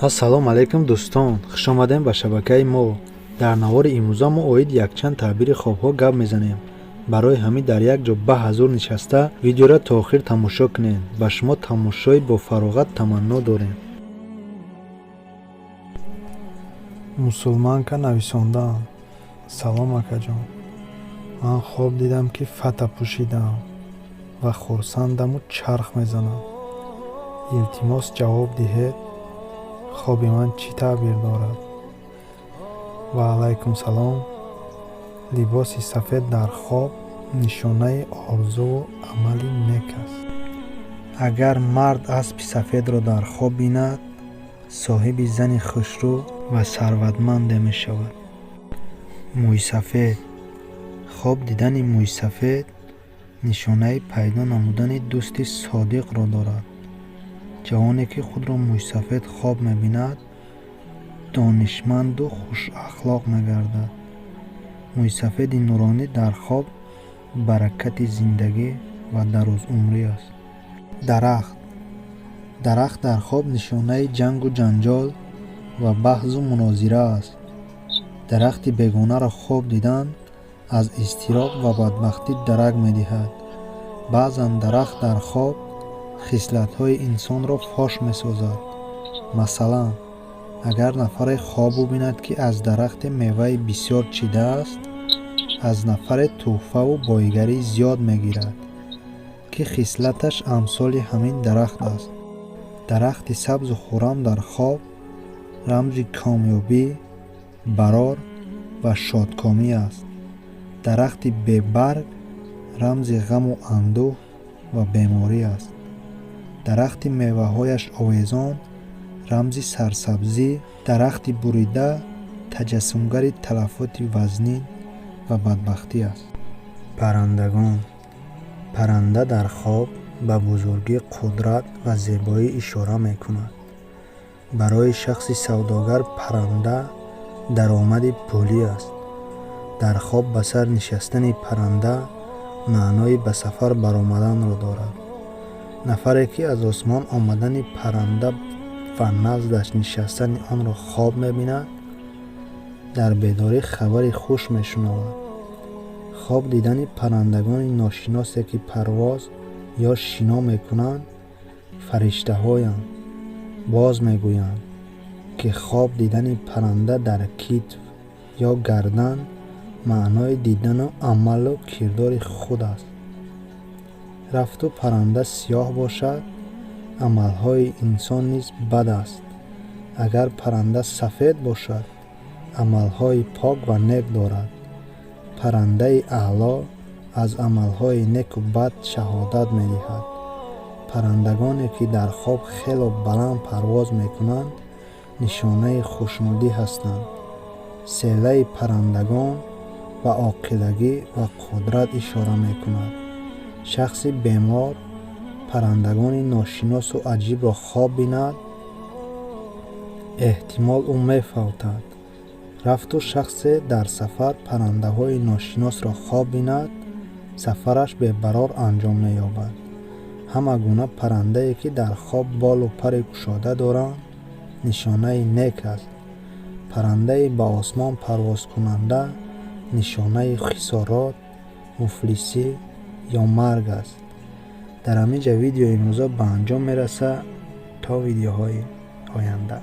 ассалому алайкум дӯстон, хушомадем ба шабакаи мо. дар навори имрӯза мо оиди якчанд таъбири хобҳо гап мезанем. барои ҳамин дар як ҷо ба ҳазур нишаста видеоро то охир тамошо кунед. ба шумо тамошои бо фароғат таманно дорем. мусулманка нависондаам: салом акаҷон, ман хоб дидам ки фата пӯшидаам ва хурсандаму чарх мезанам. илтимос ҷавоб диҳед, хоби ман чӣ таъбир дорад? ва алайкум салом. либоси сафед дар хоб нишонаи орзуву амали нек аст. агар мард аспи сафедро дар хоб бинад, соҳиби зани хушрӯ ва сарватманде мешавад. мӯйсафед. хоб дидани мӯйсафед нишонаи пайдо намудани дӯсти содиқро дорад. ҷавоне ки худро мӯйсафед хоб мебинад, донишманду хушахлоқ мегардад. мӯйсафеди нуронӣ дар хоб баракати зиндагӣ ва дарозумрӣ аст. дарахт. дарахт дар хоб нишонаи ҷангу ҷанҷол ва баҳзу мунозира аст. дарахти бегонаро хоб дидан аз изтироб ва бадбахтӣ дарак медиҳад. баъзан дарахт дар хоб хислатҳои инсонро фош месозад. масалан, агар нафаре хобу бинад ки аз дарахте меваи бисёр чидааст, аз нафаре тӯҳфаву боигарӣ зиёд мегирад, ки хислаташ амсоли ҳамин дарахт аст. дарахти сабзу хуррам дар хоб рамзи комёбӣ, барор ва шодкомӣ аст. дарахти бебарг рамзи ғаму андӯҳ ва беморӣ аст. дарахти меваҳояш овезон рамзи сарсабзӣ, дарахти бурида таҷассумгари талафоти вазнин ва бадбахтӣ аст. паррандагон. парранда дар хоб ба бузургӣ, қудрат ва зебоӣ ишора мекунад. барои шахси савдогар парранда даромади пулӣ аст. дар хоб ба сар нишастани парранда маънои ба сафар баромаданро дорад. нафаре ки аз осмон омадани парранда ва наздаш нишастани онро хоб мебинад, дар бедорӣ хабари хуш мешунавад. хоб дидани паррандагони ношиносе ки парвоз ё шино мекунанд, фариштаҳоянд. боз мегӯянд, ки хоб дидани парранда дар китф ё гардан маънои дидану амалу кирдори худ аст. рафту парранда сиёҳ бошад, амалҳои инсон низ бад аст. агар парранда сафед бошад, амалҳои пок ва нек дорад. паррандаи аъло аз амалҳои неку бад шаҳодат медиҳад. паррандагоне ки дар хоб хело баланд парвоз мекунанд, нишонаи хушнудӣ ҳастанд. селаи паррандагон ба оқилагӣ ва қудрат ишора мекунад. шахси бемор паррандагони ношиносу аҷибро хоб бинад, эҳтимол ӯ мефавтад. рафту шахсе дар сафар паррандаҳои ношиносро хоб бинад, сафараш бебарор анҷом меёбад. ҳама гуна паррандае ки дар хоб болу пари кушода доранд, нишонаи нек аст. паррандаи ба осмон парвозкунанда нишонаи хисорот, муфлисӣ ё марг аст. дар ҳамин ҷа видеои имрӯза ба анҷом мерасад. то видеоҳои оянда.